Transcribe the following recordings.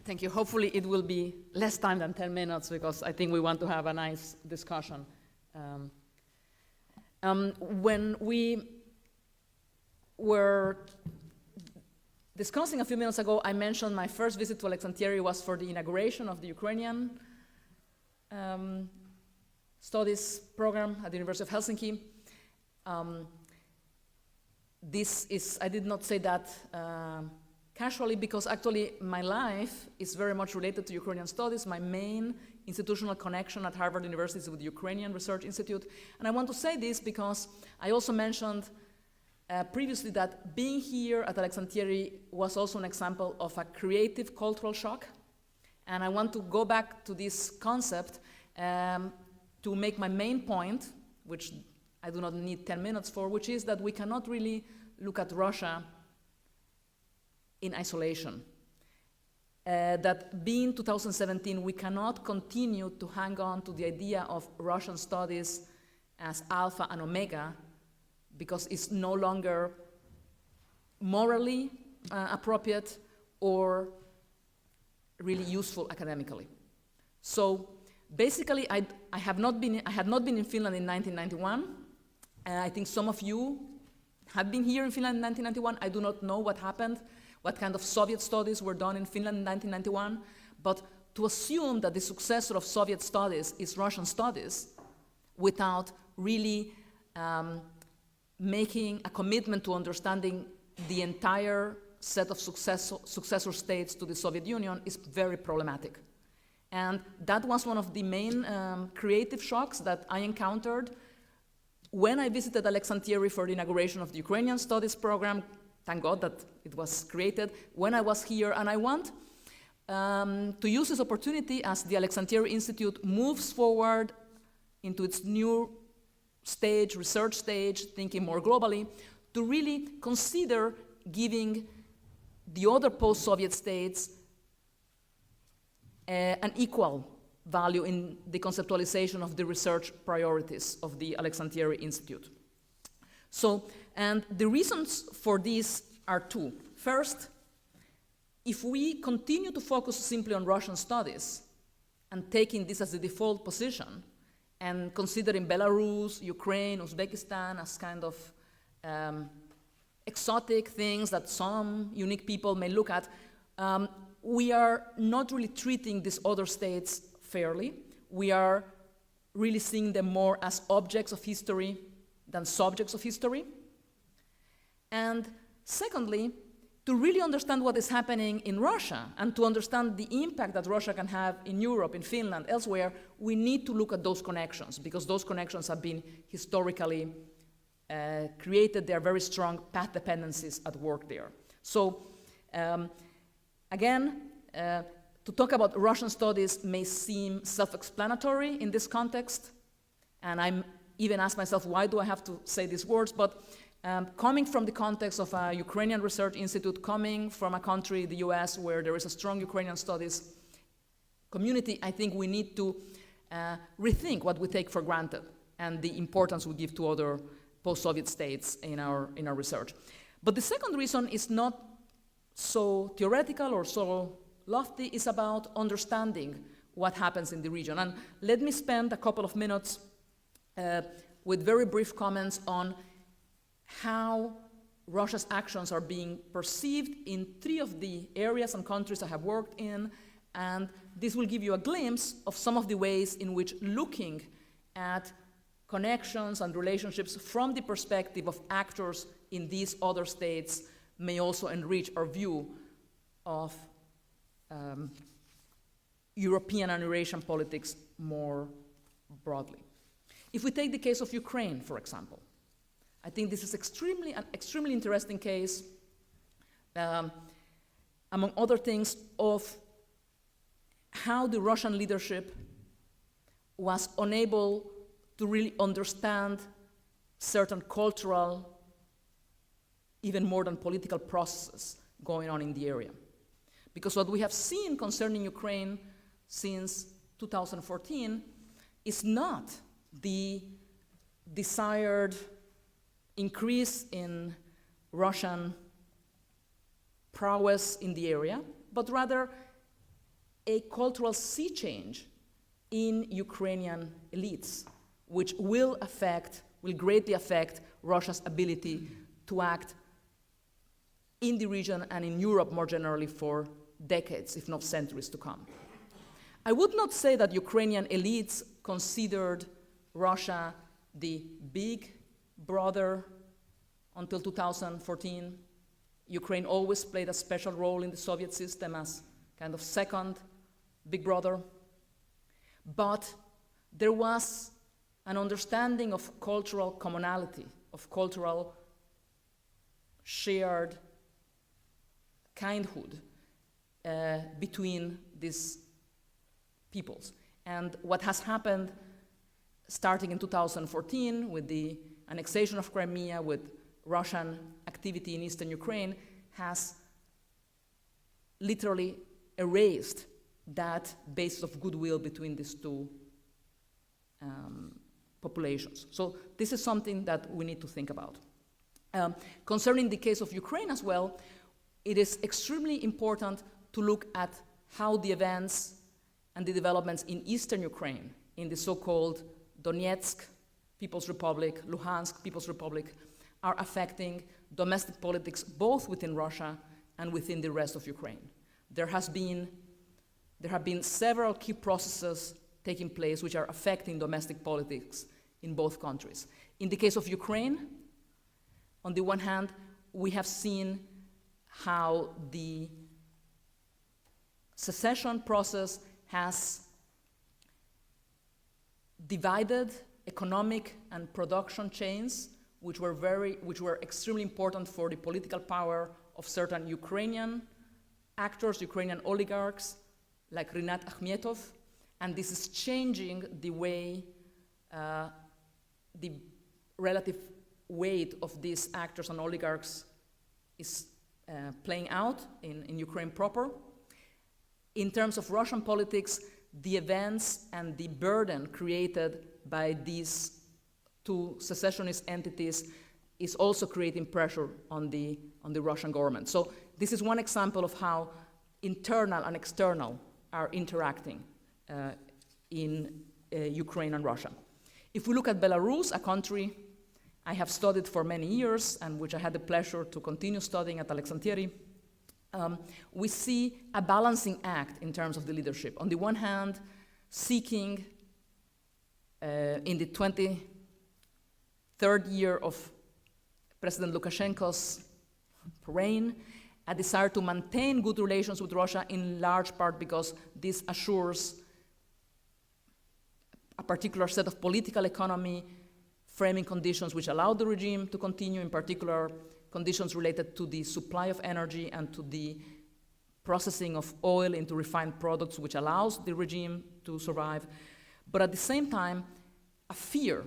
Thank you. Hopefully it will be less time than 10 minutes because I think we want to have a nice discussion. When we were discussing a few minutes ago, I mentioned my first visit to Aleksanteri was for the inauguration of the Ukrainian studies program at the University of Helsinki. I did not say that casually because actually my life is very much related to Ukrainian studies. My main institutional connection at Harvard University is with the Ukrainian Research Institute. And I want to say this because I also mentioned previously that being here at Aleksanteri was also an example of a creative cultural shock. And I want to go back to this concept to make my main point, which I do not need 10 minutes for, which is that we cannot really look at Russia in isolation. That being 2017, we cannot continue to hang on to the idea of Russian studies as alpha and omega because it's no longer morally appropriate or really useful academically. So basically, I had not been in Finland in 1991. I think some of you have been here in Finland in 1991. I do not know what happened, what kind of Soviet studies were done in Finland in 1991, but to assume that the successor of Soviet studies is Russian studies without really making a commitment to understanding the entire set of successor states to the Soviet Union is very problematic. And that was one of the main creative shocks that I encountered when I visited Aleksanteri for the inauguration of the Ukrainian Studies program. Thank God that it was created when I was here, and I want to use this opportunity as the Aleksanteri-Instituutti moves forward into its new stage, research stage, thinking more globally, to really consider giving the other post-Soviet states an equal value in the conceptualization of the research priorities of the Aleksanteri-Instituutti. So, and the reasons for this are two. First, if we continue to focus simply on Russian studies and taking this as the default position and considering Belarus, Ukraine, Uzbekistan as kind of exotic things that some unique people may look at, we are not really treating these other states fairly. We are really seeing them more as objects of history than subjects of history. And secondly, to really understand what is happening in Russia and to understand the impact that Russia can have in Europe, in Finland, elsewhere, we need to look at those connections because those connections have been historically created. There are very strong path dependencies at work there. So again, to talk about Russian studies may seem self-explanatory in this context, and I'm even asked myself, why do I have to say these words? But coming from the context of a Ukrainian Research Institute, coming from a country, the US, where there is a strong Ukrainian studies community, I think we need to rethink what we take for granted and the importance we give to other post-Soviet states in our research. But the second reason is not so theoretical or so lofty, it's about understanding what happens in the region. And let me spend a couple of minutes with very brief comments on how Russia's actions are being perceived in 3 of the areas and countries I have worked in, and this will give you a glimpse of some of the ways in which looking at connections and relationships from the perspective of actors in these other states may also enrich our view of European and Eurasian politics more broadly. If we take the case of Ukraine, for example, I think this is an extremely interesting case, among other things, of how the Russian leadership was unable to really understand certain cultural, even more than political processes going on in the area. Because what we have seen concerning Ukraine since 2014 is not the desired increase in Russian prowess in the area, but rather a cultural sea change in Ukrainian elites, which will greatly affect Russia's ability to act in the region and in Europe more generally for decades, if not centuries to come. I would not say that Ukrainian elites considered Russia the big brother until 2014. Ukraine always played a special role in the Soviet system as kind of second big brother. But there was an understanding of cultural commonality, of cultural shared kindhood between these peoples. And what has happened starting in 2014 with the annexation of Crimea, with Russian activity in eastern Ukraine, has literally erased that basis of goodwill between these two populations. So this is something that we need to think about. Concerning the case of Ukraine as well, it is extremely important to look at how the events and the developments in eastern Ukraine, in the so-called Donetsk People's Republic, Luhansk People's Republic, are affecting domestic politics both within Russia and within the rest of Ukraine. There have been several key processes taking place which are affecting domestic politics in both countries. In the case of Ukraine, on the one hand, we have seen how the secession process has divided economic and production chains, which were extremely important for the political power of certain Ukrainian actors, Ukrainian oligarchs, like Rinat Akhmetov, and this is changing the way the relative weight of these actors and oligarchs is playing out in Ukraine proper. In terms of Russian politics, the events and the burden created by these two secessionist entities is also creating pressure on the Russian government. So this is one example of how internal and external are interacting in Ukraine and Russia. If we look at Belarus, a country I have studied for many years and which I had the pleasure to continue studying at Aleksanteri, we see a balancing act in terms of the leadership. On the one hand, seeking in the 23rd year of President Lukashenko's reign, a desire to maintain good relations with Russia, in large part because this assures a particular set of political economy framing conditions which allow the regime to continue, in particular conditions related to the supply of energy and to the processing of oil into refined products, which allows the regime to survive. But at the same time, a fear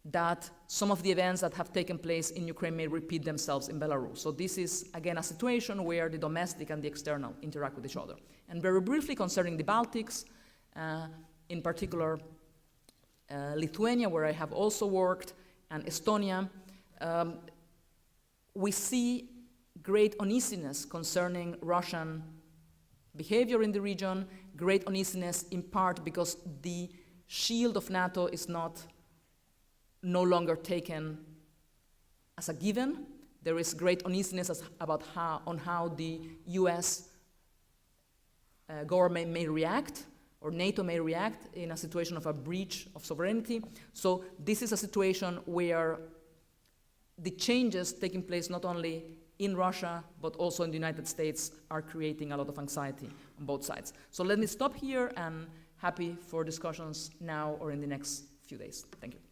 that some of the events that have taken place in Ukraine may repeat themselves in Belarus. So this is, again, a situation where the domestic and the external interact with each other. And very briefly concerning the Baltics, in particular Lithuania, where I have also worked, and Estonia, we see great uneasiness concerning Russian behavior in the region, great uneasiness in part because the shield of NATO is no longer taken as a given. There is great uneasiness about how the US government may react, or NATO may react in a situation of a breach of sovereignty. So this is a situation where the changes taking place not only in Russia, but also in the United States are creating a lot of anxiety on both sides. So let me stop here, and happy for discussions now or in the next few days. Thank you.